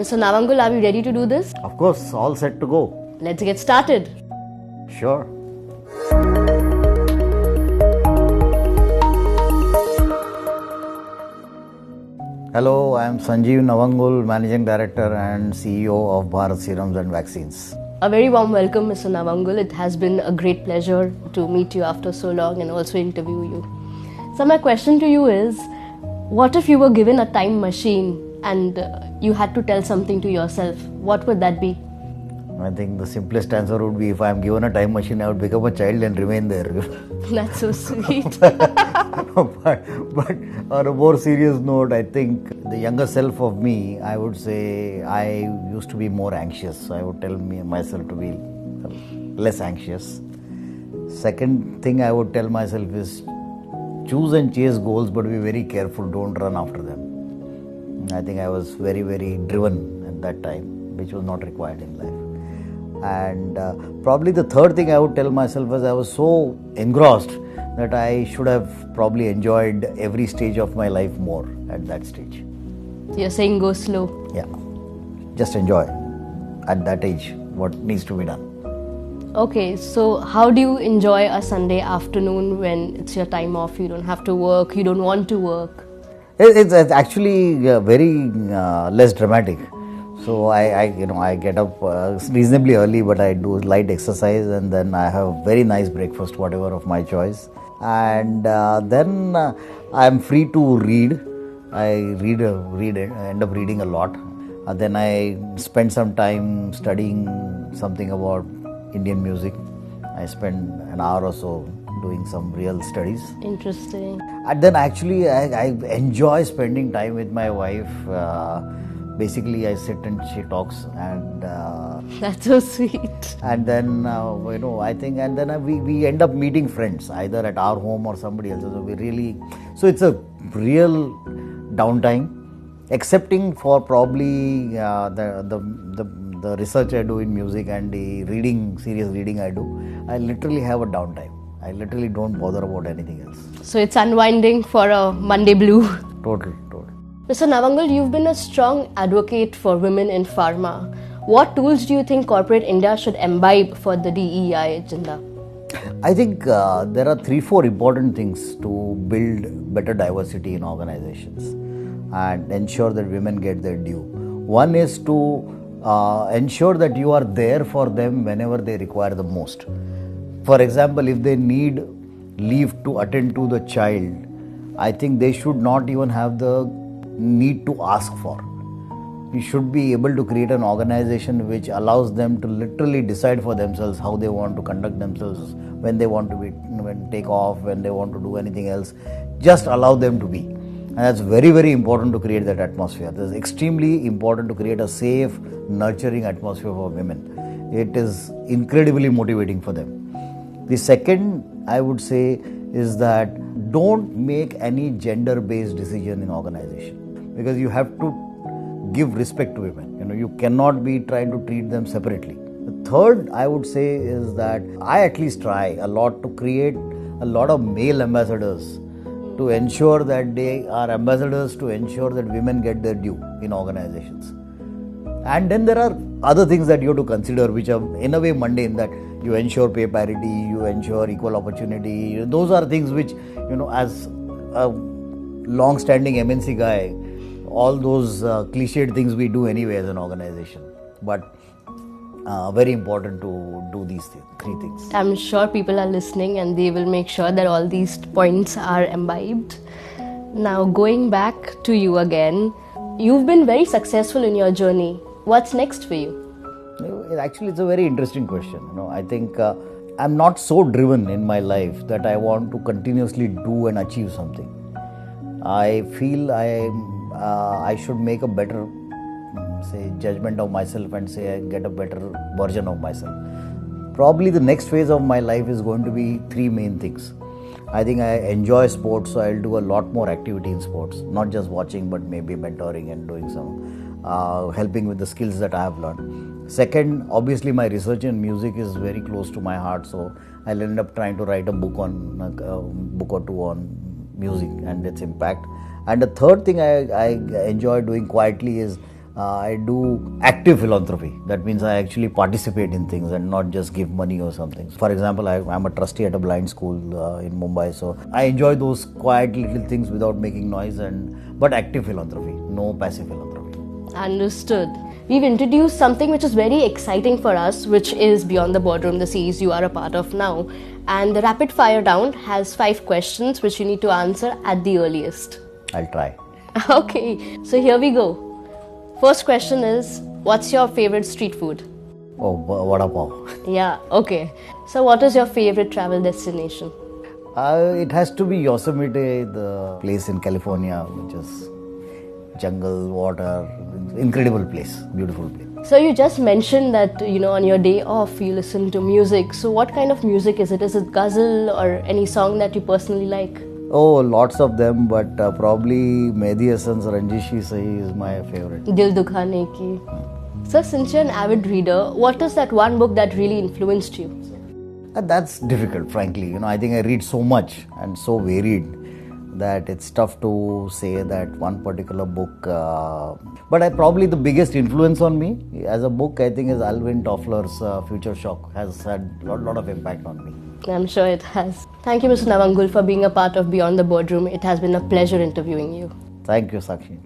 Mr. Navangul, are we ready to do this? Of course, all set to go. Let's get started. Sure. Hello, I am Sanjiv Navangul, Managing Director and CEO of Bharat Serums and Vaccines. A very warm welcome, Mr. Navangul. It has been a great pleasure to meet you after so long and also interview you. So my question to you is, what if you were given a time machine and you had to tell something to yourself? What would that be? I think the simplest answer would be, if I am given a time machine, I would become a child and remain there. That's so sweet. but on a more serious note, I think the younger self of me, I would say I used to be more anxious. So I would tell myself to be less anxious. Second thing I would tell myself is, choose and chase goals, but be very careful, don't run after them. I think I was very, very driven at that time, which was not required in life. And probably the third thing I would tell myself was, I was so engrossed that I should have probably enjoyed every stage of my life more at that stage. You're saying go slow. Yeah, just enjoy at that age what needs to be done. Okay, so how do you enjoy a Sunday afternoon when it's your time off? You don't have to work, you don't want to work. It's actually very less dramatic. So I get up reasonably early, but I do light exercise and then I have very nice breakfast, whatever of my choice. And then I am free to read. I end up reading a lot. Then I spend some time studying something about Indian music. I spend an hour or so doing some real studies. Interesting. And then actually I enjoy spending time with my wife. Basically, I sit and she talks, and that's so sweet. And then I think, and then we end up meeting friends either at our home or somebody else's. So it's a real downtime, excepting for probably the research I do in music and the serious reading I do. I literally have a downtime. I literally don't bother about anything else. So it's unwinding for a Monday blue. Total. Mr. Navangul, you've been a strong advocate for women in pharma. What tools do you think corporate India should imbibe for the DEI agenda? I think there are 3-4 important things to build better diversity in organizations and ensure that women get their due. One is to ensure that you are there for them whenever they require the most. For example, if they need leave to attend to the child, I think they should not even have the need to ask for. You should be able to create an organization which allows them to literally decide for themselves how they want to conduct themselves, when they want to take off, when they want to do anything else. Just allow them to be. And that's very, very important to create that atmosphere. It's extremely important to create a safe, nurturing atmosphere for women. It is incredibly motivating for them. The second, I would say, is that don't make any gender-based decision in organization, because you have to give respect to women. You cannot be trying to treat them separately. The third, I would say, is that I at least try a lot to create a lot of male ambassadors to ensure that they are ambassadors to ensure that women get their due in organizations. And then there are other things that you have to consider, which are in a way mundane, that you ensure pay parity, you ensure equal opportunity. Those are things which, as a long-standing MNC guy, all those cliched things we do anyway as an organization. But very important to do these three things. I'm sure people are listening and they will make sure that all these points are imbibed. Now, going back to you again, you've been very successful in your journey. What's next for you? Actually, it's a very interesting question. I think I'm not so driven in my life that I want to continuously do and achieve something. I feel I should make a better, judgment of myself and I get a better version of myself. Probably the next phase of my life is going to be 3 main things. I think I enjoy sports, so I'll do a lot more activity in sports, not just watching, but maybe mentoring and doing some helping with the skills that I have learned. Second, obviously my research in music is very close to my heart, so I'll end up trying to write a book or two on music and its impact. And the third thing I enjoy doing quietly is I do active philanthropy. That means I actually participate in things and not just give money or something. For example, I'm a trustee at a blind school in Mumbai, so I enjoy those quiet little things without making noise, but active philanthropy, no passive philanthropy. Understood. We've introduced something which is very exciting for us, which is Beyond the Boardroom, the series you are a part of now. And the rapid fire round has 5 questions which you need to answer at the earliest. I'll try. Okay, so here we go. First question is, what's your favorite street food? Oh, vada pav. Yeah, okay. So what is your favorite travel destination? It has to be Yosemite, the place in California, which is jungle, water, incredible place, beautiful place. So you just mentioned that, on your day off you listen to music. So what kind of music is it? Is it ghazal or any song that you personally like? Oh, lots of them, but probably Mehdi Hassan's Ranjishi Sahi is my favorite. Dil Dukhane Ki. So since you're an avid reader, what is that one book that really influenced you? That's difficult, frankly. I think I read so much and so varied that it's tough to say that one particular book. But probably the biggest influence on me as a book, I think, is Alvin Toffler's Future Shock. Has had a lot of impact on me. I'm sure it has. Thank you, Mr. Navangul, for being a part of Beyond the Boardroom. It has been a pleasure interviewing you. Thank you, Sakshi.